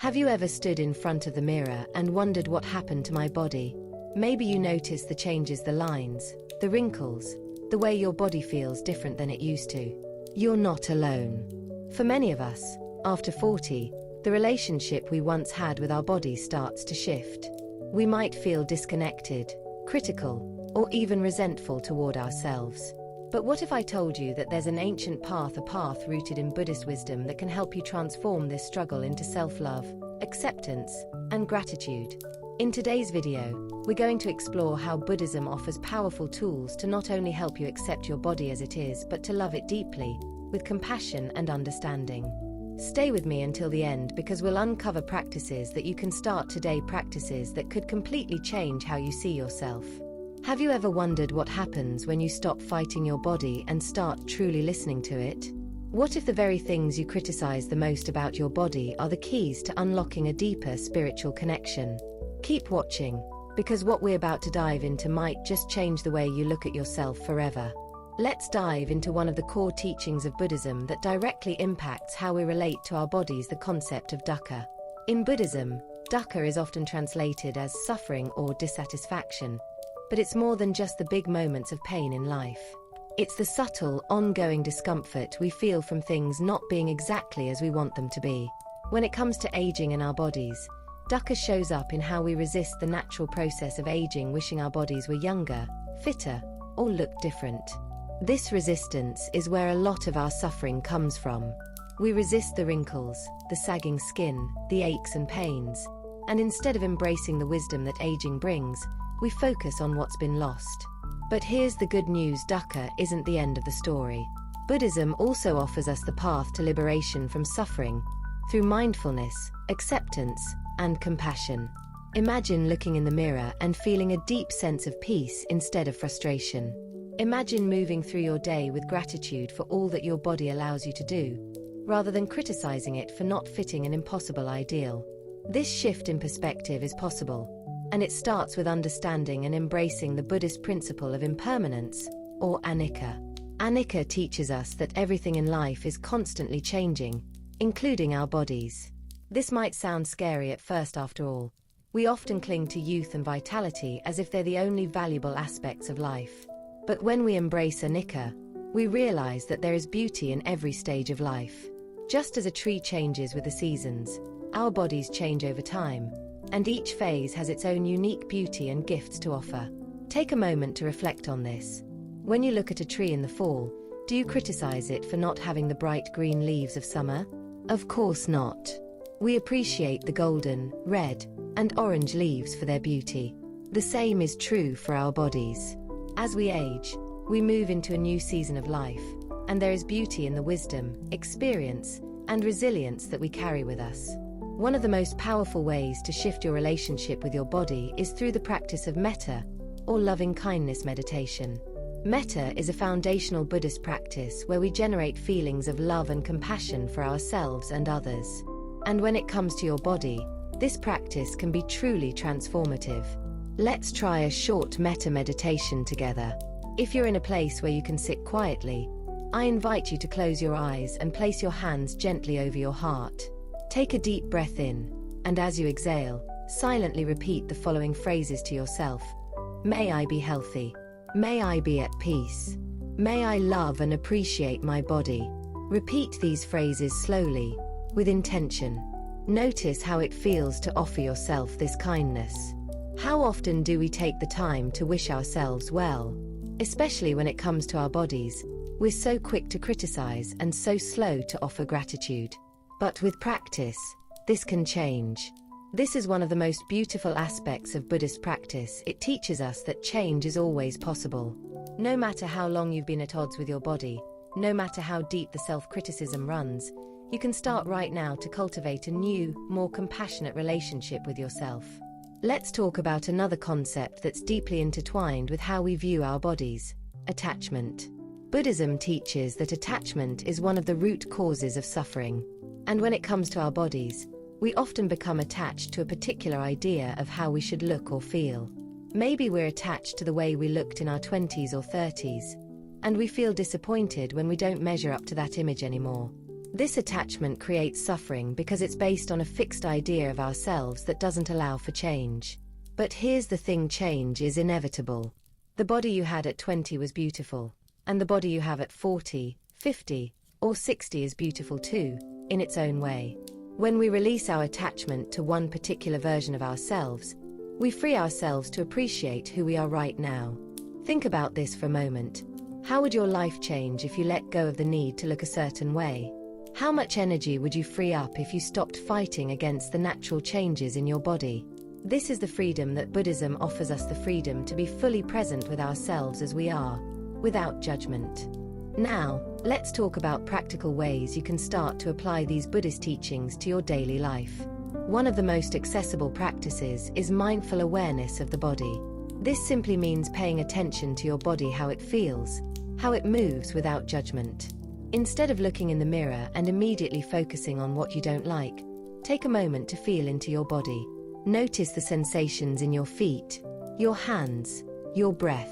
Have you ever stood in front of the mirror and wondered what happened to my body? Maybe you notice the changes, the lines, the wrinkles, the way your body feels different than it used to. You're not alone. For many of us, after 40, the relationship we once had with our body starts to shift. We might feel disconnected, critical, or even resentful toward ourselves. But what if I told you that there's an ancient path, a path rooted in Buddhist wisdom that can help you transform this struggle into self-love, acceptance, and gratitude? In today's video, we're going to explore how Buddhism offers powerful tools to not only help you accept your body as it is, but to love it deeply, with compassion and understanding. Stay with me until the end because we'll uncover practices that you can start today, practices that could completely change how you see yourself. Have you ever wondered what happens when you stop fighting your body and start truly listening to it? What if the very things you criticize the most about your body are the keys to unlocking a deeper spiritual connection? Keep watching, because what we're about to dive into might just change the way you look at yourself forever. Let's dive into one of the core teachings of Buddhism that directly impacts how we relate to our bodies, the concept of dukkha. In Buddhism, dukkha is often translated as suffering or dissatisfaction, but it's more than just the big moments of pain in life. It's the subtle, ongoing discomfort we feel from things not being exactly as we want them to be. When it comes to aging in our bodies, dukkha shows up in how we resist the natural process of aging, wishing our bodies were younger, fitter, or looked different. This resistance is where a lot of our suffering comes from. We resist the wrinkles, the sagging skin, the aches and pains, and instead of embracing the wisdom that aging brings, we focus on what's been lost. But here's the good news: dukkha isn't the end of the story. Buddhism also offers us the path to liberation from suffering through mindfulness, acceptance, and compassion. Imagine looking in the mirror and feeling a deep sense of peace instead of frustration. Imagine moving through your day with gratitude for all that your body allows you to do, rather than criticizing it for not fitting an impossible ideal. This shift in perspective is possible, and it starts with understanding and embracing the Buddhist principle of impermanence, or anicca. Anicca teaches us that everything in life is constantly changing, including our bodies. This might sound scary at first. After all, we often cling to youth and vitality as if they're the only valuable aspects of life. But when we embrace anicca, we realize that there is beauty in every stage of life. Just as a tree changes with the seasons, our bodies change over time, and each phase has its own unique beauty and gifts to offer. Take a moment to reflect on this. When you look at a tree in the fall, do you criticize it for not having the bright green leaves of summer? Of course not. We appreciate the golden, red, and orange leaves for their beauty. The same is true for our bodies. As we age, we move into a new season of life, and there is beauty in the wisdom, experience, and resilience that we carry with us. One of the most powerful ways to shift your relationship with your body is through the practice of metta, or loving-kindness meditation. Metta is a foundational Buddhist practice where we generate feelings of love and compassion for ourselves and others. And when it comes to your body, this practice can be truly transformative. Let's try a short metta meditation together. If you're in a place where you can sit quietly, I invite you to close your eyes and place your hands gently over your heart. Take a deep breath in, and as you exhale, silently repeat the following phrases to yourself. May I be healthy. May I be at peace. May I love and appreciate my body. Repeat these phrases slowly, with intention. Notice how it feels to offer yourself this kindness. How often do we take the time to wish ourselves well? Especially when it comes to our bodies, we're so quick to criticize and so slow to offer gratitude. But with practice, this can change. This is one of the most beautiful aspects of Buddhist practice. It teaches us that change is always possible. No matter how long you've been at odds with your body, no matter how deep the self-criticism runs, you can start right now to cultivate a new, more compassionate relationship with yourself. Let's talk about another concept that's deeply intertwined with how we view our bodies: attachment. Buddhism teaches that attachment is one of the root causes of suffering. And when it comes to our bodies, we often become attached to a particular idea of how we should look or feel. Maybe we're attached to the way we looked in our 20s or 30s, and we feel disappointed when we don't measure up to that image anymore. This attachment creates suffering because it's based on a fixed idea of ourselves that doesn't allow for change. But here's the thing: change is inevitable. The body you had at 20 was beautiful, and the body you have at 40, 50, or 60 is beautiful too, in its own way. When we release our attachment to one particular version of ourselves, we free ourselves to appreciate who we are right now. Think about this for a moment. How would your life change if you let go of the need to look a certain way? How much energy would you free up if you stopped fighting against the natural changes in your body? This is the freedom that Buddhism offers us, the freedom to be fully present with ourselves as we are, without judgment. Now, let's talk about practical ways you can start to apply these Buddhist teachings to your daily life. One of the most accessible practices is mindful awareness of the body. This simply means paying attention to your body, how it feels, how it moves without judgment. Instead of looking in the mirror and immediately focusing on what you don't like, take a moment to feel into your body. Notice the sensations in your feet, your hands, your breath.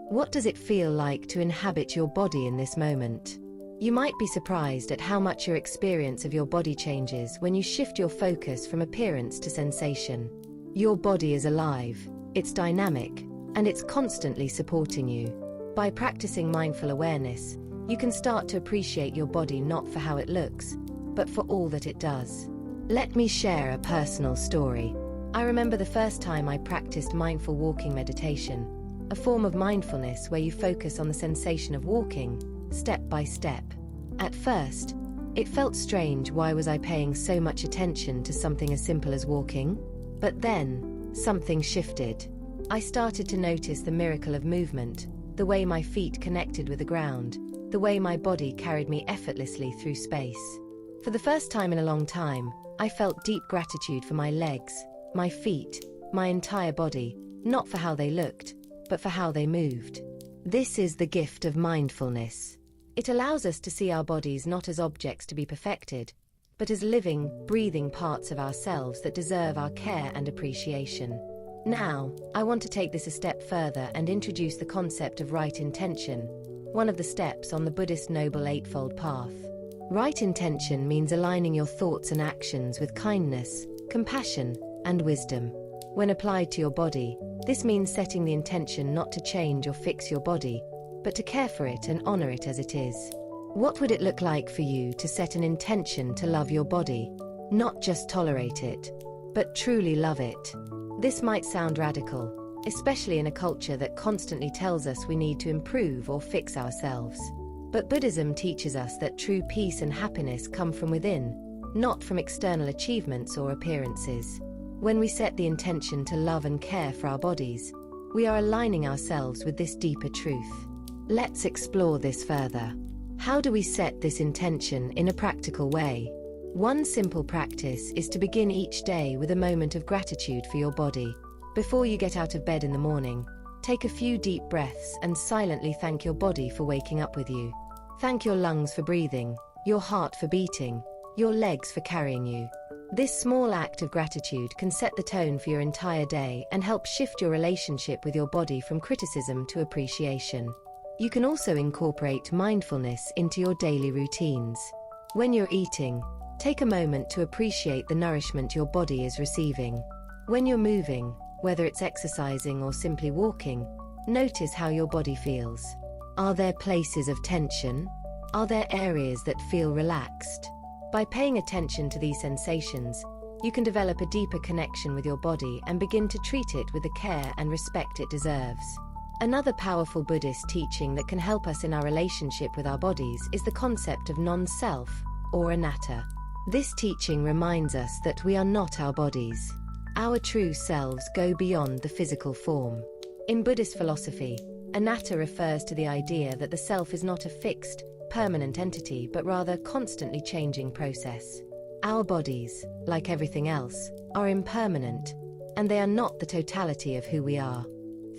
What does it feel like to inhabit your body in this moment? You might be surprised at how much your experience of your body changes when you shift your focus from appearance to sensation. Your body is alive, it's dynamic, and it's constantly supporting you. By practicing mindful awareness, you can start to appreciate your body not for how it looks, but for all that it does. Let me share a personal story. I remember the first time I practiced mindful walking meditation, a form of mindfulness where you focus on the sensation of walking, step by step. At first, it felt strange. Why was I paying so much attention to something as simple as walking? But then, something shifted. I started to notice the miracle of movement, the way my feet connected with the ground, the way my body carried me effortlessly through space. For the first time in a long time, I felt deep gratitude for my legs, my feet, my entire body, not for how they looked, but for how they moved. This is the gift of mindfulness. It allows us to see our bodies not as objects to be perfected, but as living, breathing parts of ourselves that deserve our care and appreciation. Now, I want to take this a step further and introduce the concept of right intention, one of the steps on the Buddhist Noble Eightfold Path. Right intention means aligning your thoughts and actions with kindness, compassion, and wisdom. When applied to your body, this means setting the intention not to change or fix your body, but to care for it and honor it as it is. What would it look like for you to set an intention to love your body? Not just tolerate it, but truly love it. This might sound radical, especially in a culture that constantly tells us we need to improve or fix ourselves. But Buddhism teaches us that true peace and happiness come from within, not from external achievements or appearances. When we set the intention to love and care for our bodies, we are aligning ourselves with this deeper truth. Let's explore this further. How do we set this intention in a practical way? One simple practice is to begin each day with a moment of gratitude for your body. Before you get out of bed in the morning, take a few deep breaths and silently thank your body for waking up with you. Thank your lungs for breathing, your heart for beating, your legs for carrying you. This small act of gratitude can set the tone for your entire day and help shift your relationship with your body from criticism to appreciation. You can also incorporate mindfulness into your daily routines. When you're eating, take a moment to appreciate the nourishment your body is receiving. When you're moving, whether it's exercising or simply walking, notice how your body feels. Are there places of tension? Are there areas that feel relaxed? By paying attention to these sensations, you can develop a deeper connection with your body and begin to treat it with the care and respect it deserves. Another powerful Buddhist teaching that can help us in our relationship with our bodies is the concept of non-self, or anatta. This teaching reminds us that we are not our bodies. Our true selves go beyond the physical form. In Buddhist philosophy, anatta refers to the idea that the self is not a fixed, permanent entity but rather constantly changing process. Our bodies, like everything else, are impermanent, and they are not the totality of who we are.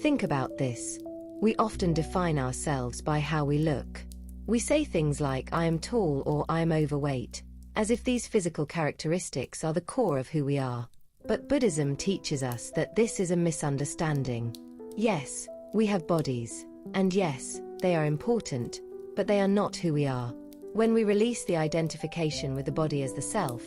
Think about this. We often define ourselves by how we look. We say things like, I am tall or I am overweight, as if these physical characteristics are the core of who we are. But Buddhism teaches us that this is a misunderstanding. Yes, we have bodies, and yes, they are important, but they are not who we are. When we release the identification with the body as the self,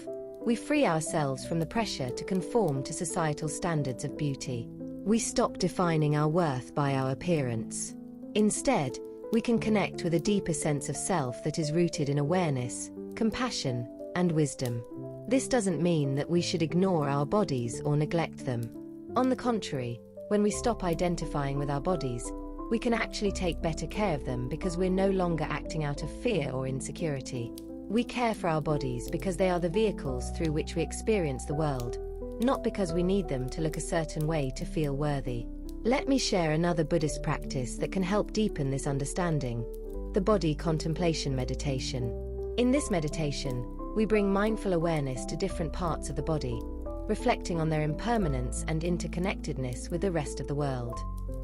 we free ourselves from the pressure to conform to societal standards of beauty. We stop defining our worth by our appearance. Instead, we can connect with a deeper sense of self that is rooted in awareness, compassion, and wisdom. This doesn't mean that we should ignore our bodies or neglect them. On the contrary, when we stop identifying with our bodies, we can actually take better care of them because we're no longer acting out of fear or insecurity. We care for our bodies because they are the vehicles through which we experience the world, not because we need them to look a certain way to feel worthy. Let me share another Buddhist practice that can help deepen this understanding: the body contemplation meditation. In this meditation, we bring mindful awareness to different parts of the body, reflecting on their impermanence and interconnectedness with the rest of the world.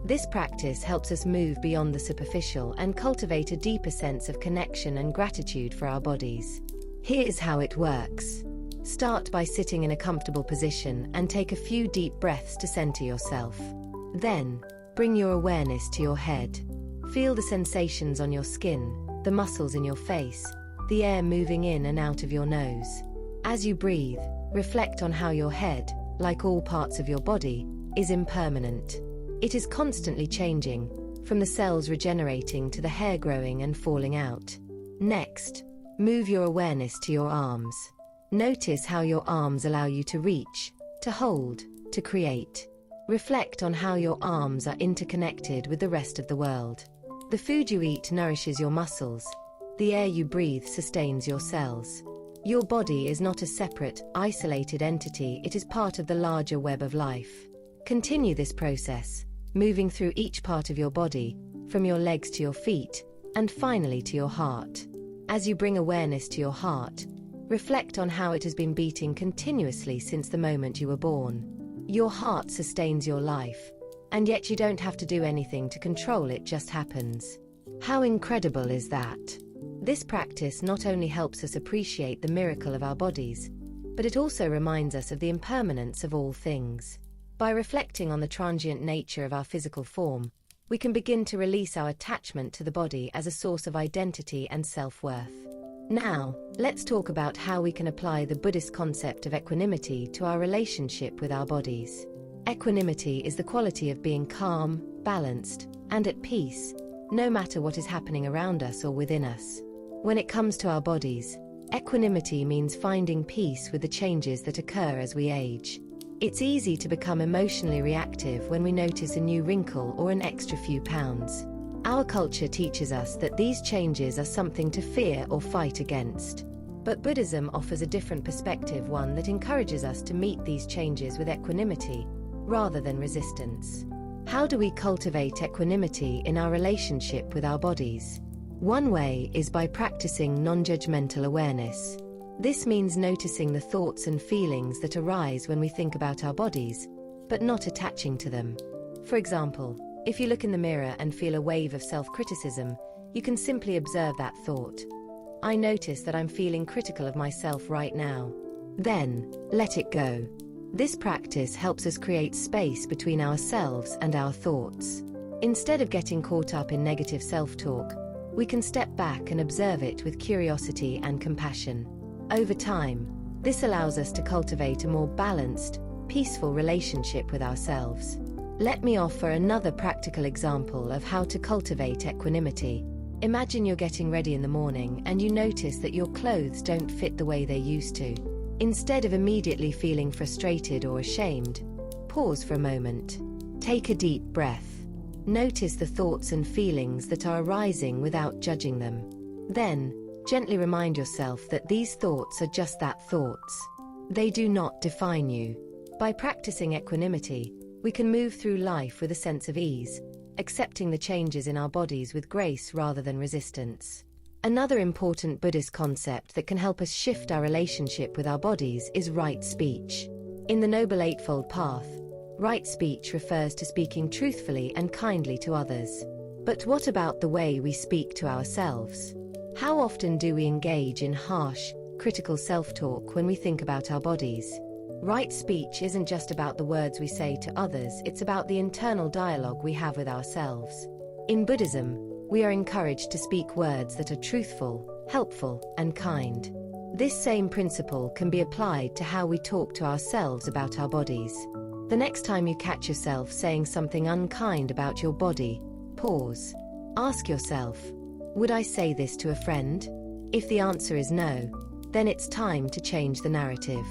This practice helps us move beyond the superficial and cultivate a deeper sense of connection and gratitude for our bodies. Here's how it works. Start by sitting in a comfortable position and take a few deep breaths to center yourself. Then, bring your awareness to your head. Feel the sensations on your skin, the muscles in your face, the air moving in and out of your nose. As you breathe, reflect on how your head, like all parts of your body, is impermanent. It is constantly changing, from the cells regenerating to the hair growing and falling out. Next, move your awareness to your arms. Notice how your arms allow you to reach, to hold, to create. Reflect on how your arms are interconnected with the rest of the world. The food you eat nourishes your muscles. The air you breathe sustains your cells. Your body is not a separate, isolated entity, it is part of the larger web of life. Continue this process, moving through each part of your body, from your legs to your feet, and finally to your heart. As you bring awareness to your heart, reflect on how it has been beating continuously since the moment you were born. Your heart sustains your life, and yet you don't have to do anything to control it, just happens. How incredible is that? This practice not only helps us appreciate the miracle of our bodies, but it also reminds us of the impermanence of all things. By reflecting on the transient nature of our physical form, we can begin to release our attachment to the body as a source of identity and self-worth. Now, let's talk about how we can apply the Buddhist concept of equanimity to our relationship with our bodies. Equanimity is the quality of being calm, balanced, and at peace, no matter what is happening around us or within us. When it comes to our bodies, equanimity means finding peace with the changes that occur as we age. It's easy to become emotionally reactive when we notice a new wrinkle or an extra few pounds. Our culture teaches us that these changes are something to fear or fight against. But Buddhism offers a different perspective, one that encourages us to meet these changes with equanimity, rather than resistance. How do we cultivate equanimity in our relationship with our bodies? One way is by practicing non-judgmental awareness. This means noticing the thoughts and feelings that arise when we think about our bodies, but not attaching to them. For example, if you look in the mirror and feel a wave of self-criticism, you can simply observe that thought. I notice that I'm feeling critical of myself right now. Then, let it go. This practice helps us create space between ourselves and our thoughts. Instead of getting caught up in negative self-talk, we can step back and observe it with curiosity and compassion. Over time, this allows us to cultivate a more balanced, peaceful relationship with ourselves. Let me offer another practical example of how to cultivate equanimity. Imagine you're getting ready in the morning and you notice that your clothes don't fit the way they used to. Instead of immediately feeling frustrated or ashamed, pause for a moment. Take a deep breath. Notice the thoughts and feelings that are arising without judging them. Then, gently remind yourself that these thoughts are just that, thoughts. They do not define you. By practicing equanimity, we can move through life with a sense of ease, accepting the changes in our bodies with grace rather than resistance. Another important Buddhist concept that can help us shift our relationship with our bodies is right speech. In the Noble Eightfold Path, right speech refers to speaking truthfully and kindly to others. But what about the way we speak to ourselves? How often do we engage in harsh, critical self-talk when we think about our bodies? Right speech isn't just about the words we say to others, it's about the internal dialogue we have with ourselves. In Buddhism, we are encouraged to speak words that are truthful, helpful, and kind. This same principle can be applied to how we talk to ourselves about our bodies. The next time you catch yourself saying something unkind about your body, pause. Ask yourself, would I say this to a friend? If the answer is no, then it's time to change the narrative.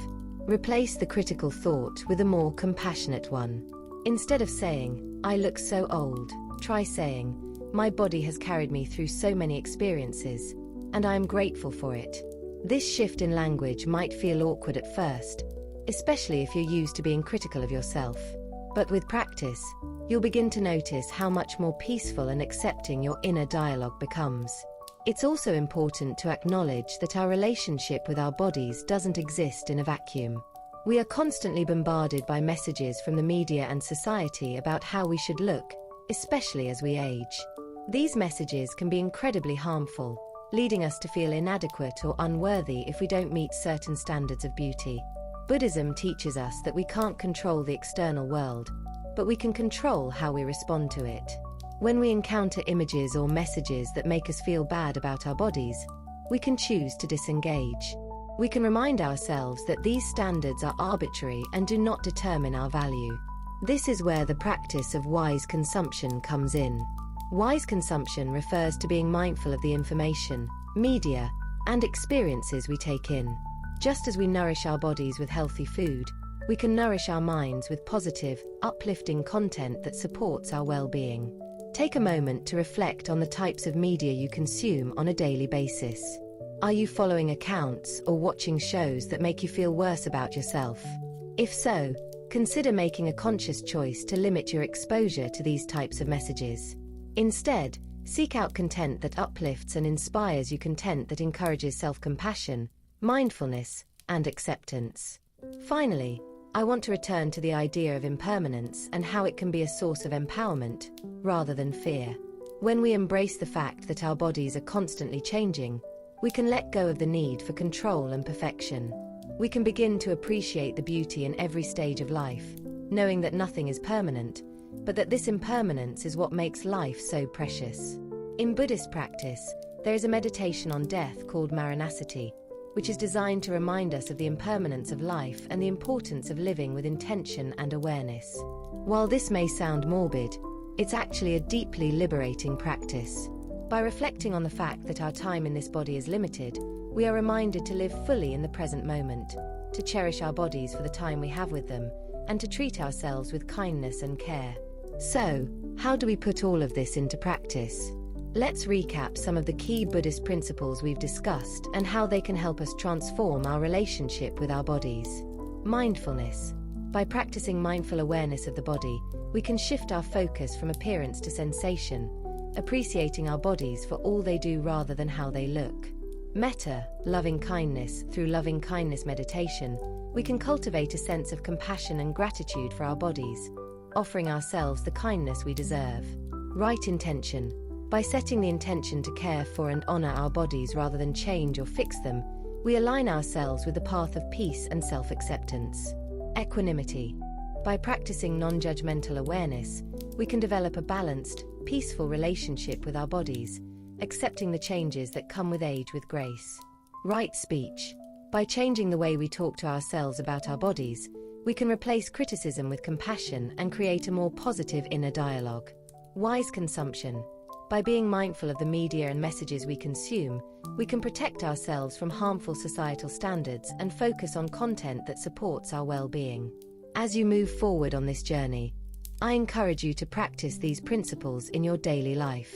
Replace the critical thought with a more compassionate one. Instead of saying, I look so old, try saying, my body has carried me through so many experiences, and I am grateful for it. This shift in language might feel awkward at first, especially if you're used to being critical of yourself. But with practice, you'll begin to notice how much more peaceful and accepting your inner dialogue becomes. It's also important to acknowledge that our relationship with our bodies doesn't exist in a vacuum. We are constantly bombarded by messages from the media and society about how we should look, especially as we age. These messages can be incredibly harmful, leading us to feel inadequate or unworthy if we don't meet certain standards of beauty. Buddhism teaches us that we can't control the external world, but we can control how we respond to it. When we encounter images or messages that make us feel bad about our bodies, we can choose to disengage. We can remind ourselves that these standards are arbitrary and do not determine our value. This is where the practice of wise consumption comes in. Wise consumption refers to being mindful of the information, media, and experiences we take in. Just as we nourish our bodies with healthy food, we can nourish our minds with positive, uplifting content that supports our well-being. Take a moment to reflect on the types of media you consume on a daily basis. Are you following accounts or watching shows that make you feel worse about yourself? If so, consider making a conscious choice to limit your exposure to these types of messages. Instead, seek out content that uplifts and inspires you, content that encourages self-compassion, mindfulness, and acceptance. Finally, I want to return to the idea of impermanence and how it can be a source of empowerment, rather than fear. When we embrace the fact that our bodies are constantly changing, we can let go of the need for control and perfection. We can begin to appreciate the beauty in every stage of life, knowing that nothing is permanent, but that this impermanence is what makes life so precious. In Buddhist practice, there is a meditation on death called Maranasati, which is designed to remind us of the impermanence of life and the importance of living with intention and awareness. While this may sound morbid, it's actually a deeply liberating practice. By reflecting on the fact that our time in this body is limited, we are reminded to live fully in the present moment, to cherish our bodies for the time we have with them, and to treat ourselves with kindness and care. So, how do we put all of this into practice? Let's recap some of the key Buddhist principles we've discussed and how they can help us transform our relationship with our bodies. Mindfulness. By practicing mindful awareness of the body, we can shift our focus from appearance to sensation, appreciating our bodies for all they do rather than how they look. Metta, loving kindness. Through loving kindness meditation, we can cultivate a sense of compassion and gratitude for our bodies, offering ourselves the kindness we deserve. Right intention. By setting the intention to care for and honor our bodies rather than change or fix them, we align ourselves with the path of peace and self-acceptance. Equanimity. By practicing non-judgmental awareness, we can develop a balanced, peaceful relationship with our bodies, accepting the changes that come with age with grace. Right speech. By changing the way we talk to ourselves about our bodies, we can replace criticism with compassion and create a more positive inner dialogue. Wise consumption. By being mindful of the media and messages we consume, we can protect ourselves from harmful societal standards and focus on content that supports our well-being. As you move forward on this journey, I encourage you to practice these principles in your daily life.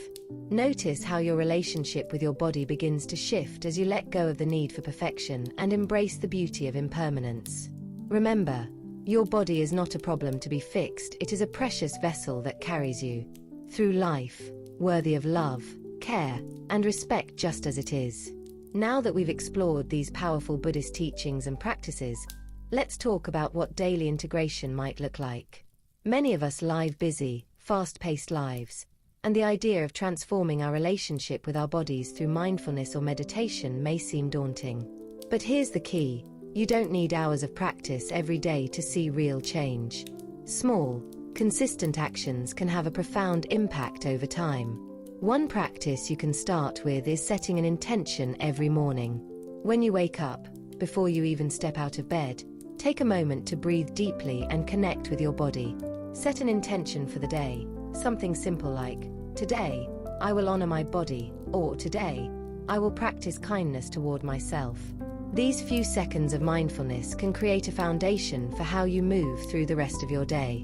Notice how your relationship with your body begins to shift as you let go of the need for perfection and embrace the beauty of impermanence. Remember, your body is not a problem to be fixed, it is a precious vessel that carries you through life, worthy of love, care, and respect just as it is. Now that we've explored these powerful Buddhist teachings and practices, let's talk about what daily integration might look like. Many of us live busy, fast-paced lives, and the idea of transforming our relationship with our bodies through mindfulness or meditation may seem daunting. But here's the key: you don't need hours of practice every day to see real change. Small, consistent actions can have a profound impact over time. One practice you can start with is setting an intention every morning. When you wake up, before you even step out of bed, take a moment to breathe deeply and connect with your body. Set an intention for the day, something simple like, "Today, I will honor my body," or "Today, I will practice kindness toward myself." These few seconds of mindfulness can create a foundation for how you move through the rest of your day.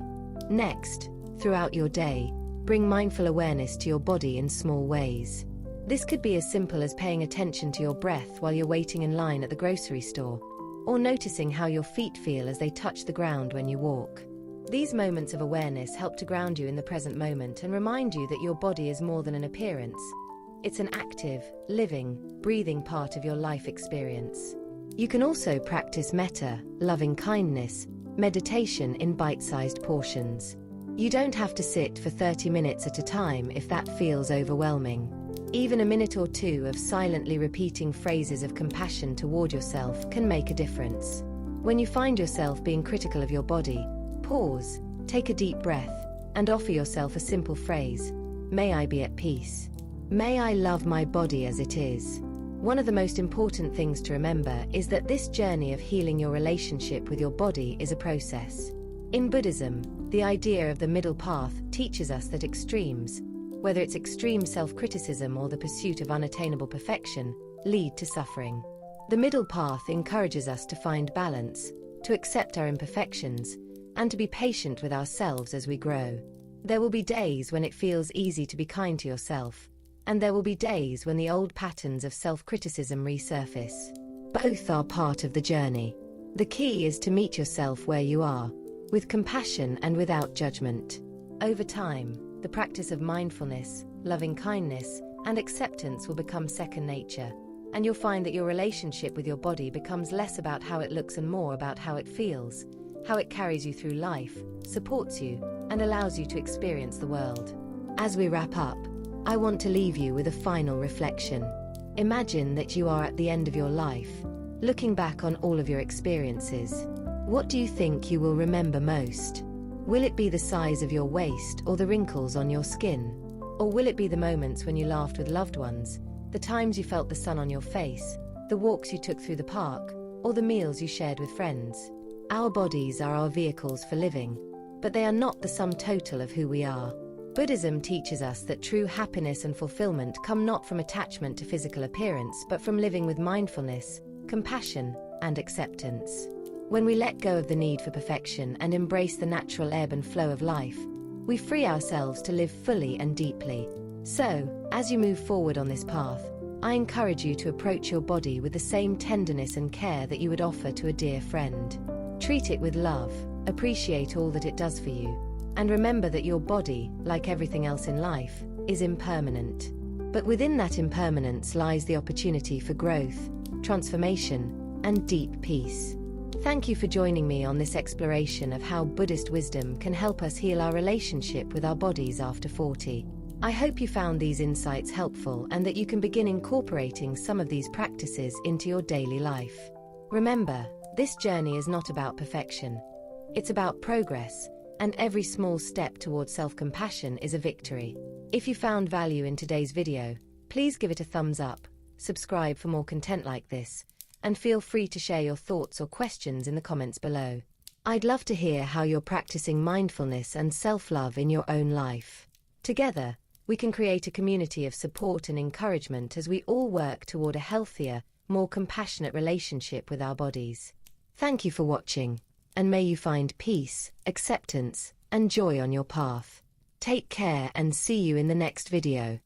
Next, throughout your day, bring mindful awareness to your body in small ways. This could be as simple as paying attention to your breath while you're waiting in line at the grocery store, or noticing how your feet feel as they touch the ground when you walk. These moments of awareness help to ground you in the present moment and remind you that your body is more than an appearance. It's an active, living, breathing part of your life experience. You can also practice metta, loving kindness, meditation in bite-sized portions. You don't have to sit for 30 minutes at a time if that feels overwhelming. Even a minute or two of silently repeating phrases of compassion toward yourself can make a difference. When you find yourself being critical of your body, pause, take a deep breath, and offer yourself a simple phrase: "May I be at peace. May I love my body as it is." One of the most important things to remember is that this journey of healing your relationship with your body is a process. In Buddhism, the idea of the middle path teaches us that extremes, whether it's extreme self-criticism or the pursuit of unattainable perfection, lead to suffering. The middle path encourages us to find balance, to accept our imperfections, and to be patient with ourselves as we grow. There will be days when it feels easy to be kind to yourself, and there will be days when the old patterns of self-criticism resurface. Both are part of the journey. The key is to meet yourself where you are, with compassion and without judgment. Over time, the practice of mindfulness, loving kindness, and acceptance will become second nature, and you'll find that your relationship with your body becomes less about how it looks and more about how it feels, how it carries you through life, supports you, and allows you to experience the world. As we wrap up, I want to leave you with a final reflection. Imagine that you are at the end of your life, looking back on all of your experiences. What do you think you will remember most? Will it be the size of your waist or the wrinkles on your skin? Or will it be the moments when you laughed with loved ones, the times you felt the sun on your face, the walks you took through the park, or the meals you shared with friends? Our bodies are our vehicles for living, but they are not the sum total of who we are. Buddhism teaches us that true happiness and fulfillment come not from attachment to physical appearance, but from living with mindfulness, compassion, and acceptance. When we let go of the need for perfection and embrace the natural ebb and flow of life, we free ourselves to live fully and deeply. So, as you move forward on this path, I encourage you to approach your body with the same tenderness and care that you would offer to a dear friend. Treat it with love, appreciate all that it does for you, and remember that your body, like everything else in life, is impermanent. But within that impermanence lies the opportunity for growth, transformation, and deep peace. Thank you for joining me on this exploration of how Buddhist wisdom can help us heal our relationship with our bodies after 40. I hope you found these insights helpful and that you can begin incorporating some of these practices into your daily life. Remember, this journey is not about perfection. It's about progress, and every small step towards self-compassion is a victory. If you found value in today's video, please give it a thumbs up, subscribe for more content like this, and feel free to share your thoughts or questions in the comments below. I'd love to hear how you're practicing mindfulness and self-love in your own life. Together, we can create a community of support and encouragement as we all work toward a healthier, more compassionate relationship with our bodies. Thank you for watching, and may you find peace, acceptance, and joy on your path. Take care and see you in the next video.